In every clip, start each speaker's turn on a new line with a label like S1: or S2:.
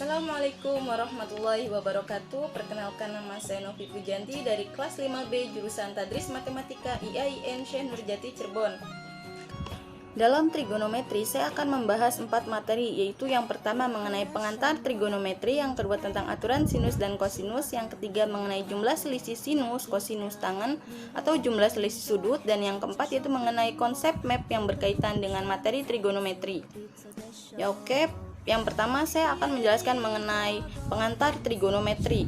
S1: Assalamualaikum warahmatullahi wabarakatuh. Perkenalkan, nama saya Novi Pujanti dari kelas 5B jurusan Tadris Matematika IAIN Syekh Nurjati Cirebon. Dalam trigonometri saya akan membahas 4 materi, yaitu yang pertama mengenai pengantar trigonometri, yang kedua tentang aturan sinus dan kosinus, yang ketiga mengenai jumlah selisih sinus, kosinus tangen atau jumlah selisih sudut, dan yang keempat yaitu mengenai konsep map yang berkaitan dengan materi trigonometri. Ya oke. Yang pertama saya akan menjelaskan mengenai pengantar trigonometri.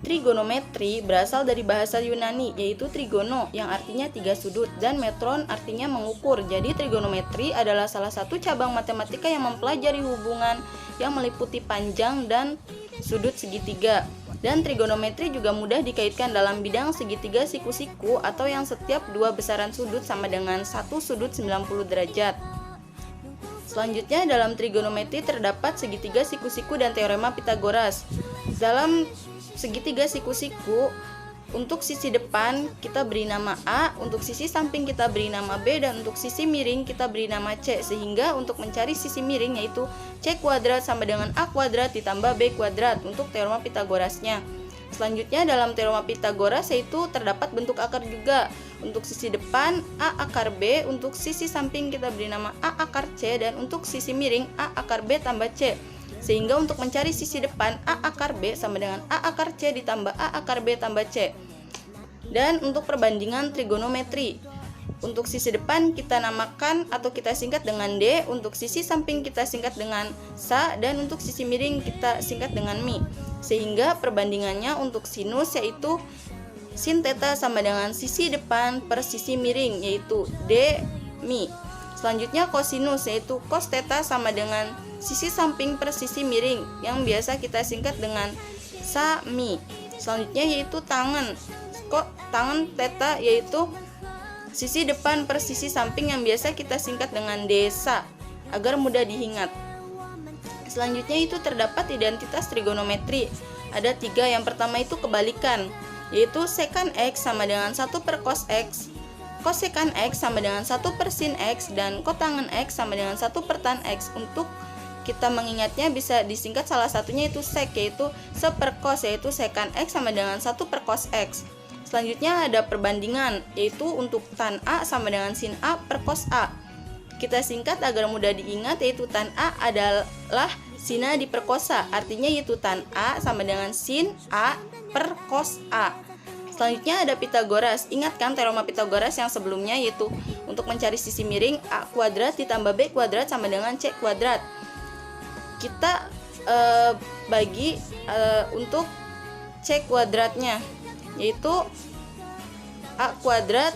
S1: Trigonometri berasal dari bahasa Yunani, yaitu trigono yang artinya 3 sudut dan metron artinya mengukur. Jadi trigonometri adalah salah satu cabang matematika yang mempelajari hubungan yang meliputi panjang dan sudut segitiga. Dan trigonometri juga mudah dikaitkan dalam bidang segitiga siku-siku atau yang setiap dua besaran sudut sama dengan satu sudut 90 derajat. Selanjutnya, dalam trigonometri terdapat segitiga siku-siku dan teorema Pitagoras. Dalam segitiga siku-siku, untuk sisi depan kita beri nama A, untuk sisi samping kita beri nama B, dan untuk sisi miring kita beri nama C. Sehingga untuk mencari sisi miring yaitu C kuadrat sama dengan A kuadrat ditambah B kuadrat untuk teorema Pitagorasnya. Selanjutnya, dalam teorema Pitagoras yaitu terdapat bentuk akar juga. Untuk sisi depan A akar B, untuk sisi samping kita beri nama A akar C, dan untuk sisi miring A akar B tambah C. Sehingga untuk mencari sisi depan A akar B sama dengan A akar C ditambah A akar B tambah C. Dan untuk perbandingan trigonometri, untuk sisi depan kita namakan atau kita singkat dengan D, untuk sisi samping kita singkat dengan SA, dan untuk sisi miring kita singkat dengan Mi. Sehingga perbandingannya untuk sinus yaitu sin theta sama dengan sisi depan per sisi miring yaitu D Mi. Selanjutnya kosinus yaitu cos theta sama dengan sisi samping per sisi miring yang biasa kita singkat dengan sa Mi. Selanjutnya yaitu tangen. Tangen theta yaitu sisi depan per sisi samping yang biasa kita singkat dengan desa agar mudah diingat. Selanjutnya itu terdapat identitas trigonometri. Ada 3. Yang pertama itu kebalikan, yaitu sekan X sama dengan 1 per cos X, kosekan X sama dengan 1 per sin X, dan kotangen X sama dengan 1 per tan X. Untuk kita mengingatnya bisa disingkat salah satunya itu sek, yaitu seperkos, yaitu sekan X sama dengan 1 per cos X. Selanjutnya ada perbandingan, yaitu untuk tan A sama dengan sin A per cos A. Kita singkat agar mudah diingat, yaitu tan A adalah sin A diperkosa, artinya yaitu tan A sama dengan sin A per cos A. Selanjutnya ada Pitagoras. Ingatkan teorema Pitagoras yang sebelumnya, yaitu untuk mencari sisi miring A kuadrat ditambah B kuadrat sama dengan C kuadrat. Kita bagi untuk C kuadratnya, yaitu A kuadrat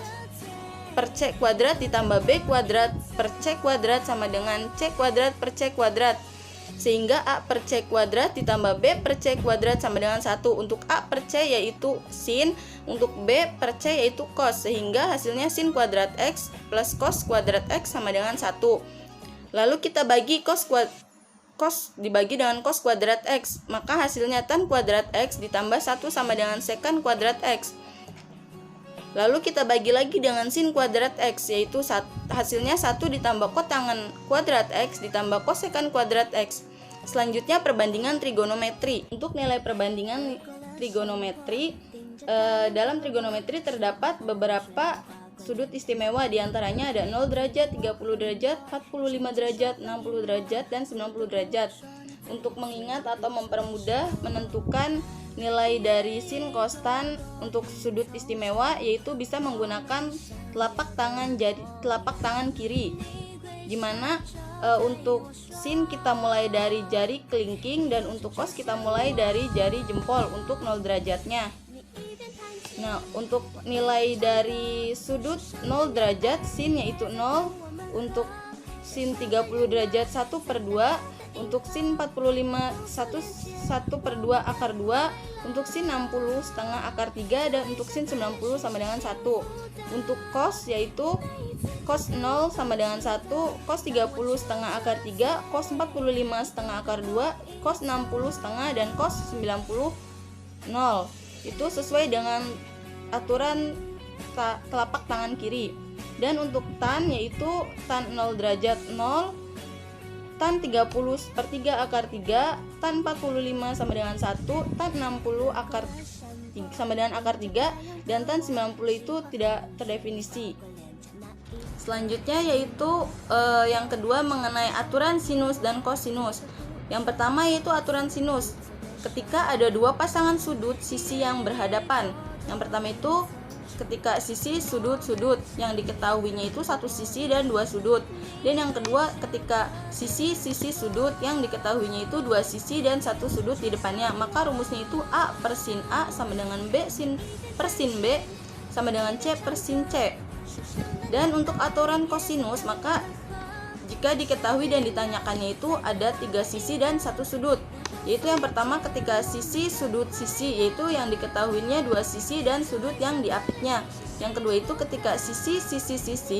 S1: per C kuadrat ditambah B kuadrat per C kuadrat sama dengan C kuadrat per C kuadrat. Sehingga A per C kuadrat ditambah B per C kuadrat sama dengan 1. Untuk A per C yaitu sin, untuk B per C yaitu cos. Sehingga hasilnya sin kuadrat X plus cos kuadrat X sama dengan 1. Lalu kita bagi cos dibagi dengan cos kuadrat X, maka hasilnya tan kuadrat X ditambah 1 sama dengan sekan kuadrat X. Lalu kita bagi lagi dengan sin kuadrat X, yaitu hasilnya 1 ditambah kotangen kuadrat X ditambah kosekan kuadrat X. Selanjutnya perbandingan trigonometri. Untuk nilai perbandingan trigonometri, dalam trigonometri terdapat beberapa sudut istimewa, diantaranya ada 0 derajat, 30 derajat, 45 derajat, 60 derajat, dan 90 derajat. Untuk mengingat atau mempermudah menentukan nilai dari sin cos tan untuk sudut istimewa, yaitu bisa menggunakan telapak tangan kiri, dimana untuk sin kita mulai dari jari kelingking dan untuk cos kita mulai dari jari jempol untuk 0 derajatnya. Nah, untuk nilai dari sudut 0 derajat sin yaitu 0, untuk sin 30 derajat 1 per 2, untuk sin 45 1 per 2 akar 2, untuk sin 60 setengah akar 3, dan untuk sin 90 sama dengan 1. Untuk cos yaitu cos 0 sama dengan 1, cos 30 setengah akar 3, cos 45 setengah akar 2, cos 60 setengah, dan cos 90 0. Itu sesuai dengan aturan telapak tangan kiri. Dan untuk tan yaitu tan 0 derajat 0, tan 30/3 akar 3, tan 45 sama dengan 1, tan 60 sama dengan akar 3, dan tan 90 itu tidak terdefinisi. Selanjutnya yaitu yang kedua mengenai aturan sinus dan kosinus. Yang pertama yaitu aturan sinus. Ketika ada dua pasangan sudut sisi yang berhadapan. Yang pertama itu ketika sisi sudut-sudut yang diketahuinya itu satu sisi dan dua sudut. Dan yang kedua ketika sisi sudut yang diketahuinya itu dua sisi dan satu sudut di depannya. Maka rumusnya itu A per sin A sama dengan B per sin B sama dengan C per sin C. Dan untuk aturan kosinus, maka jika diketahui dan ditanyakannya itu ada tiga sisi dan satu sudut. Yaitu yang pertama ketika sisi sudut sisi, yaitu yang diketahuinya dua sisi dan sudut yang diapitnya. Yang kedua itu ketika sisi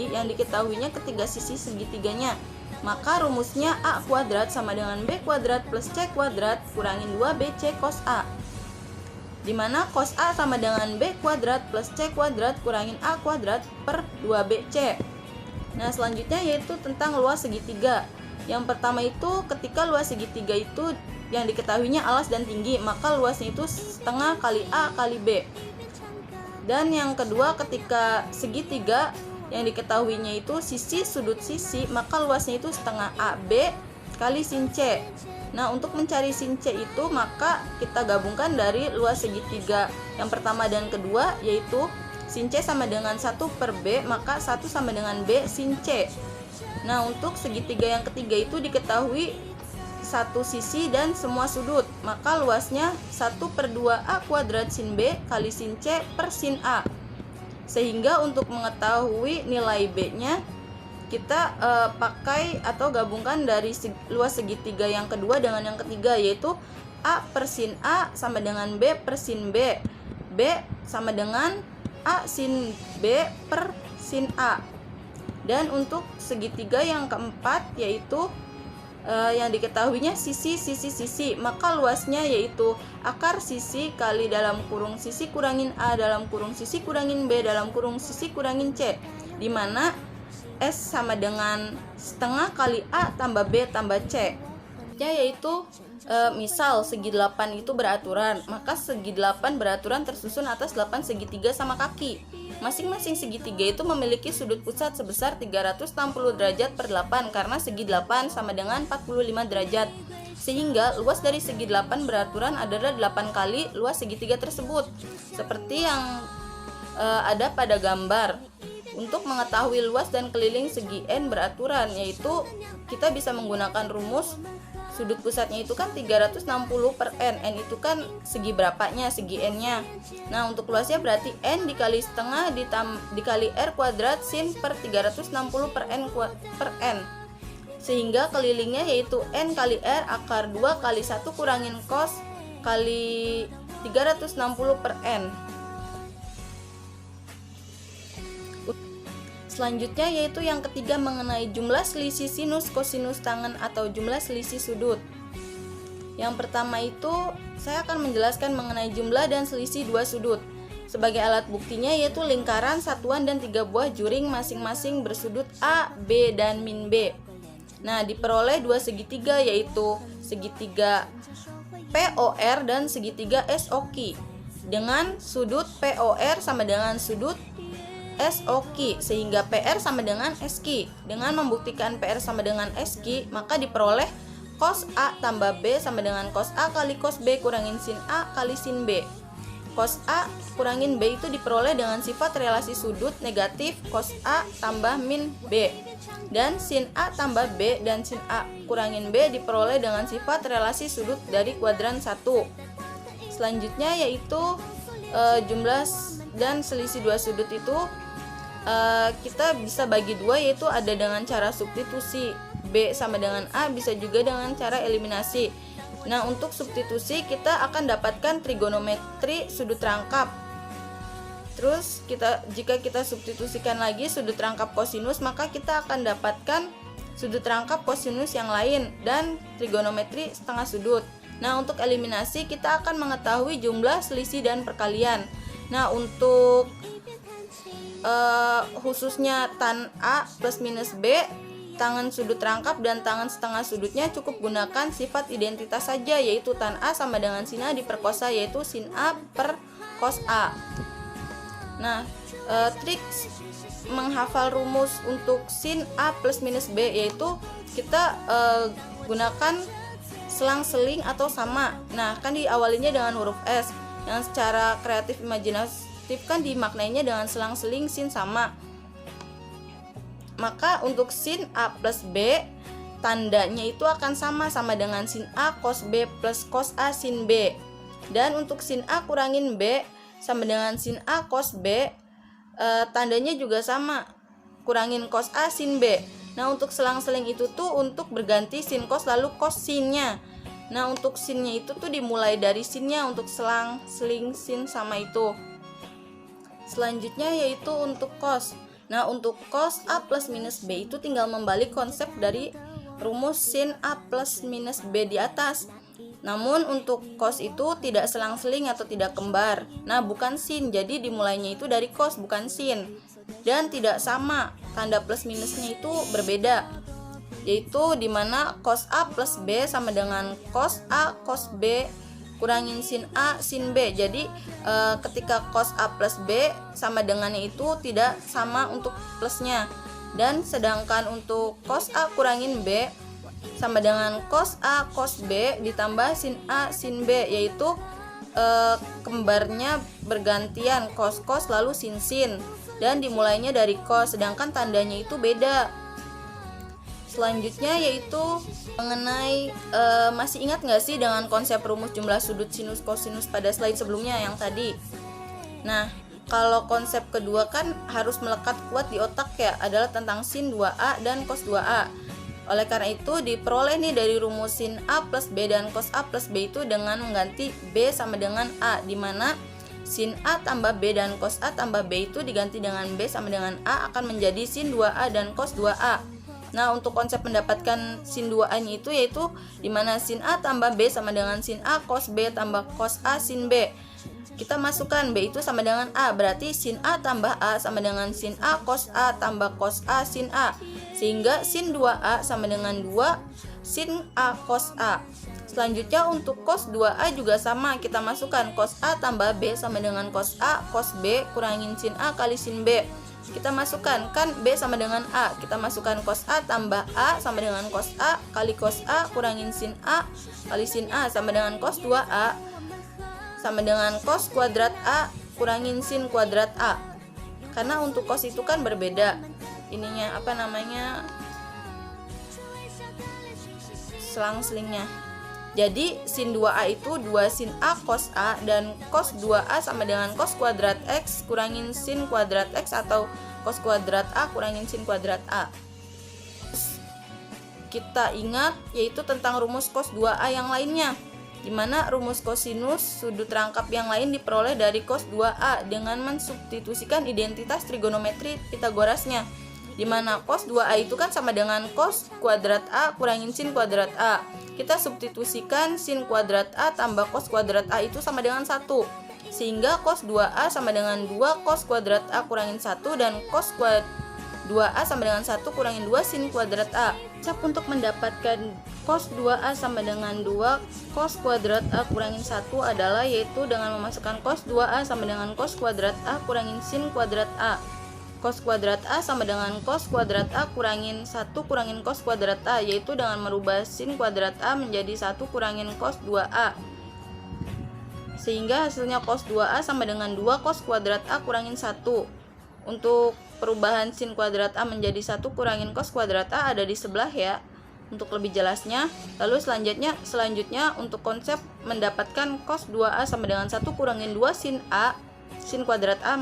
S1: yang diketahuinya ketiga sisi segitiganya. Maka rumusnya A kuadrat sama dengan B kuadrat plus C kuadrat kurangin 2BC cos A. Dimana cos A sama dengan B kuadrat plus C kuadrat kurangin A kuadrat per 2BC. Nah selanjutnya yaitu tentang luas segitiga. Yang pertama itu ketika luas segitiga itu yang diketahuinya alas dan tinggi, maka luasnya itu setengah kali A kali B. Dan yang kedua ketika segitiga yang diketahuinya itu sisi sudut sisi, maka luasnya itu setengah AB kali sin C. Nah untuk mencari sin C itu maka kita gabungkan dari luas segitiga yang pertama dan kedua, yaitu sin C sama dengan 1 per B, maka 1 sama dengan B sin C. Nah untuk segitiga yang ketiga itu diketahui satu sisi dan semua sudut, maka luasnya 1 per 2A kuadrat sin B kali sin C per sin A. Sehingga untuk mengetahui nilai B-nya kita pakai atau gabungkan dari luas segitiga yang kedua dengan yang ketiga, yaitu A per sin A sama dengan B per sin B, B sama dengan A sin B per sin A. Dan untuk segitiga yang keempat yaitu yang diketahuinya sisi, maka luasnya yaitu akar sisi kali dalam kurung sisi kurangin A dalam kurung sisi kurangin B dalam kurung sisi kurangin C, dimana S sama dengan setengah kali A tambah B tambah C. Yaitu misal segi 8 itu beraturan, maka segi 8 beraturan tersusun atas 8 segitiga sama kaki. Masing-masing segitiga itu memiliki sudut pusat sebesar 360 derajat per 8 karena segi 8 sama dengan 45 derajat. Sehingga luas dari segi 8 beraturan adalah 8 kali luas segitiga tersebut. Seperti yang ada pada gambar. Untuk mengetahui luas dan keliling segi N beraturan, yaitu kita bisa menggunakan rumus sudut pusatnya itu kan 360 per N. N itu kan segi berapanya, segi N-nya. Nah untuk luasnya berarti N dikali setengah dikali R kuadrat sin per 360 per N. Sehingga kelilingnya yaitu N kali R akar 2 kali 1 kurangin cos kali 360 per N. Selanjutnya yaitu yang ketiga mengenai jumlah selisih sinus kosinus tangen atau jumlah selisih sudut. Yang pertama itu saya akan menjelaskan mengenai jumlah dan selisih dua sudut. Sebagai alat buktinya yaitu lingkaran, satuan, dan 3 buah juring masing-masing bersudut A, B, dan min B. Nah diperoleh dua segitiga yaitu segitiga POR dan segitiga SOQ dengan sudut POR sama dengan sudut SOQ, sehingga PR sama dengan SQ. Dengan membuktikan PR sama dengan SQ, maka diperoleh cos A tambah B sama dengan cos A kali cos B kurangin sin A kali sin B. Cos A kurangin B itu diperoleh dengan sifat relasi sudut negatif cos A tambah min B. Dan sin A tambah B dan sin A kurangin B diperoleh dengan sifat relasi sudut dari kuadran 1. Selanjutnya yaitu jumlah dan selisih dua sudut itu kita bisa bagi dua, yaitu ada dengan cara substitusi B sama dengan A, bisa juga dengan cara eliminasi. Nah untuk substitusi kita akan dapatkan trigonometri sudut rangkap. Terus jika kita substitusikan lagi sudut rangkap kosinus, maka kita akan dapatkan sudut rangkap kosinus yang lain dan trigonometri setengah sudut. Nah untuk eliminasi kita akan mengetahui jumlah selisih dan perkalian. Nah untuk khususnya tan A plus minus B, tangan sudut rangkap dan tangan setengah sudutnya cukup gunakan sifat identitas saja, yaitu tan A sama dengan sin A diperkosa, yaitu sin A per cos A. Nah, trik menghafal rumus untuk sin A plus minus B yaitu kita gunakan selang-seling atau sama. Nah, kan diawalinya dengan huruf S yang secara kreatif imajinatif kan dimaknainya dengan selang-seling sin sama. Maka untuk sin A plus B tandanya itu akan sama dengan sin A cos B plus cos A sin B. Dan untuk sin A kurangin B sama dengan sin A cos B, tandanya juga sama, kurangin cos A sin B. Nah, untuk selang-seling itu tuh untuk berganti sin cos lalu cos sinnya. Nah, untuk sinnya itu tuh dimulai dari sinnya untuk selang-seling sin sama itu. Selanjutnya yaitu untuk cos. Nah, untuk cos A plus minus B itu tinggal membalik konsep dari rumus sin A plus minus B di atas. Namun untuk cos itu tidak selang-seling atau tidak kembar. Nah, bukan sin, jadi dimulainya itu dari cos bukan sin. Dan tidak sama, tanda plus minusnya itu berbeda. Yaitu dimana cos A plus B sama dengan cos A cos B kurangin sin A sin B. Jadi ketika cos A plus B sama dengannya itu tidak sama untuk plusnya. Dan sedangkan untuk cos A kurangin B sama dengan cos A cos B ditambah sin A sin B, yaitu kembarnya bergantian cos lalu sin dan dimulainya dari cos, sedangkan tandanya itu beda. Selanjutnya yaitu mengenai masih ingat nggak sih dengan konsep rumus jumlah sudut sinus kosinus pada slide sebelumnya yang tadi? Nah, kalau konsep kedua kan harus melekat kuat di otak ya, adalah tentang sin 2A dan cos 2A. Oleh karena itu diperoleh nih dari rumus sin A plus B dan cos A plus B itu dengan mengganti B sama dengan A, di mana sin A tambah B dan cos A tambah B itu diganti dengan B sama dengan A akan menjadi sin 2A dan cos 2A. Nah, untuk konsep mendapatkan sin 2A-nya itu yaitu dimana sin A tambah B sama dengan sin A cos B tambah cos A sin B. Kita masukkan B itu sama dengan A, berarti sin A tambah A sama dengan sin A cos A tambah cos A sin A. Sehingga sin 2A sama dengan 2 sin A cos A. Selanjutnya untuk cos 2A juga sama, kita masukkan cos A tambah B sama dengan cos A cos B kurangin sin A kali sin B. Kita masukkan, kan B sama dengan A, kita masukkan cos A tambah A sama dengan cos A kali cos A kurangin sin A kali sin A sama dengan cos 2A sama dengan cos kuadrat A kurangin sin kuadrat A. Karena untuk cos itu kan berbeda ininya, selang-selingnya. Jadi sin 2A itu 2 sin A cos A, dan cos 2A sama dengan cos kuadrat X kurangin sin kuadrat X atau cos kuadrat A kurangin sin kuadrat A. Kita ingat yaitu tentang rumus cos 2A yang lainnya, dimana rumus kosinus sudut rangkap yang lain diperoleh dari cos 2A dengan mensubstitusikan identitas trigonometri Pitagorasnya, dimana cos 2A itu kan sama dengan cos kuadrat A kurangin sin kuadrat A. Kita substitusikan sin kuadrat A tambah cos kuadrat A itu sama dengan 1, sehingga cos 2A sama dengan 2 cos kuadrat A kurangin 1 dan cos 2A sama dengan 1 kurangin 2 sin kuadrat A. Untuk mendapatkan cos 2A sama dengan 2 cos kuadrat A kurangin 1 adalah yaitu dengan memasukkan cos 2A sama dengan cos kuadrat A kurangin sin kuadrat A. Cos kuadrat A sama dengan cos kuadrat A kurangin 1 kurangin cos kuadrat A, yaitu dengan merubah sin kuadrat A menjadi 1 kurangin cos 2A. Sehingga hasilnya cos 2A sama dengan 2 cos kuadrat A kurangin 1. Untuk perubahan sin kuadrat A menjadi 1 kurangin cos kuadrat A ada di sebelah ya, untuk lebih jelasnya. Lalu selanjutnya untuk konsep mendapatkan cos 2A sama dengan 1 kurangin 2 sin A, sin kuadrat A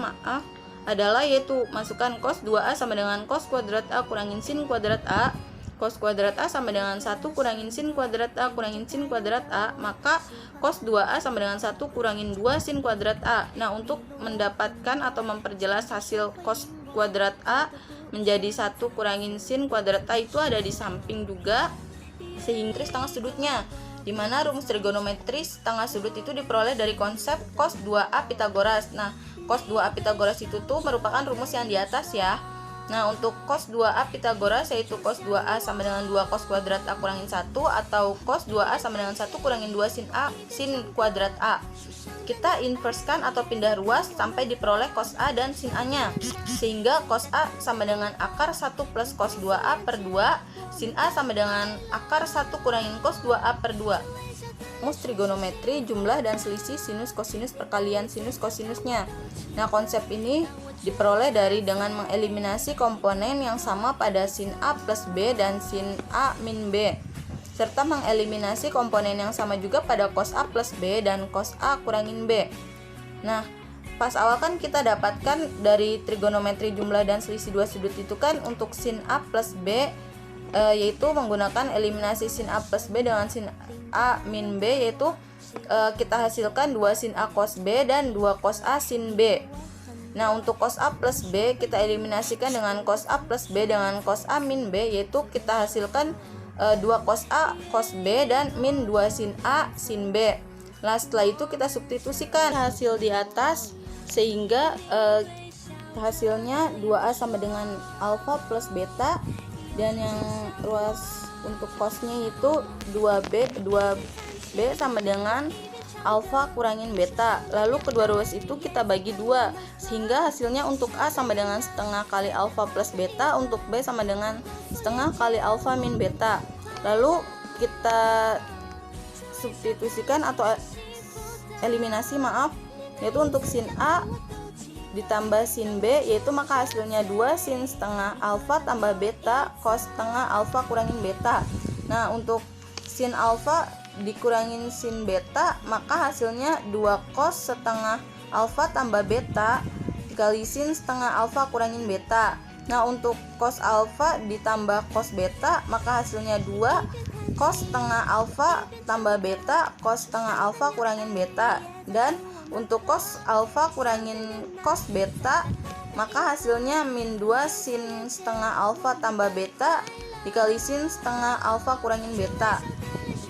S1: adalah yaitu masukkan cos 2A sama dengan cos kuadrat A kurangin sin kuadrat A. Cos kuadrat A sama dengan 1 kurangin sin kuadrat A kurangin sin kuadrat A, maka cos 2A sama dengan 1 kurangin 2 sin kuadrat A. Nah, untuk mendapatkan atau memperjelas hasil cos kuadrat A menjadi 1 kurangin sin kuadrat A itu ada di samping juga, sehingga setengah sudutnya, dimana rumus trigonometris setengah sudut itu diperoleh dari konsep cos 2A Pitagoras. Nah, cos 2A Pitagoras itu tuh merupakan rumus yang di atas ya. Nah, untuk cos 2A Pitagoras yaitu cos 2A sama dengan 2 cos kuadrat A kurangin 1, atau cos 2A sama dengan 1 kurangin 2 sin A sin kuadrat A. Kita inverskan atau pindah ruas sampai diperoleh cos A dan sin A-nya. Sehingga cos A sama dengan akar 1 plus cos 2A per 2, sin A sama dengan akar 1 kurangin cos 2A per 2. Rumus trigonometri jumlah dan selisih sinus kosinus perkalian sinus kosinusnya. Nah, konsep ini diperoleh dengan mengeliminasi komponen yang sama pada sin A plus B dan sin A min B, serta mengeliminasi komponen yang sama juga pada cos A plus B dan cos A kurangin B. Nah, pas awal kan kita dapatkan dari trigonometri jumlah dan selisih dua sudut itu kan untuk sin A plus B yaitu menggunakan eliminasi sin A plus B dengan sin A min B, yaitu kita hasilkan 2 sin A cos B dan 2 cos A sin B. Nah, untuk cos A plus B kita eliminasikan dengan cos A plus B dengan cos A min B, yaitu kita hasilkan 2 cos A cos B dan min 2 sin A sin B. Nah, setelah itu kita substitusikan hasil di atas sehingga hasilnya 2A sama dengan alfa plus beta, dan yang ruas untuk cosnya itu 2B sama dengan alfa kurangin beta. Lalu kedua ruas itu kita bagi 2 sehingga hasilnya untuk A sama dengan setengah kali alfa plus beta, untuk B sama dengan setengah kali alfa min beta. Lalu kita substitusikan atau eliminasi yaitu untuk sin A ditambah sin B, yaitu maka hasilnya 2 sin setengah alfa tambah beta cos setengah alfa kurangin beta. Nah, untuk sin alfa dikurangin sin beta, maka hasilnya 2 cos setengah alfa tambah beta dikali sin setengah alfa kurangin beta. Nah, untuk cos alfa ditambah cos beta, maka hasilnya 2 cos setengah alfa tambah beta cos setengah alfa kurangin beta. Dan untuk cos alfa kurangin cos beta, maka hasilnya min 2 sin setengah alfa tambah beta dikali sin setengah alfa kurangin beta.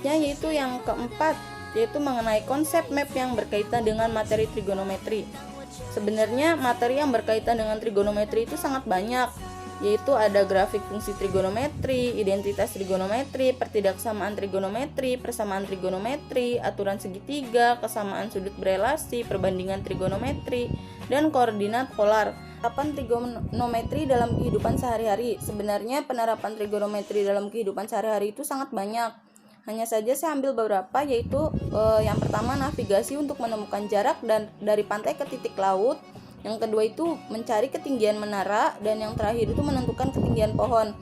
S1: Yaitu yang keempat, yaitu mengenai konsep map yang berkaitan dengan materi trigonometri. Sebenarnya materi yang berkaitan dengan trigonometri itu sangat banyak, yaitu ada grafik fungsi trigonometri, identitas trigonometri, pertidaksamaan trigonometri, persamaan trigonometri, aturan segitiga, kesamaan sudut berelasi, perbandingan trigonometri, dan koordinat polar. Penerapan trigonometri dalam kehidupan sehari-hari. Sebenarnya penerapan trigonometri dalam kehidupan sehari-hari itu sangat banyak. Hanya saja saya ambil beberapa, yaitu yang pertama navigasi untuk menemukan jarak dari pantai ke titik laut. Yang kedua itu mencari ketinggian menara, dan yang terakhir itu menentukan ketinggian pohon.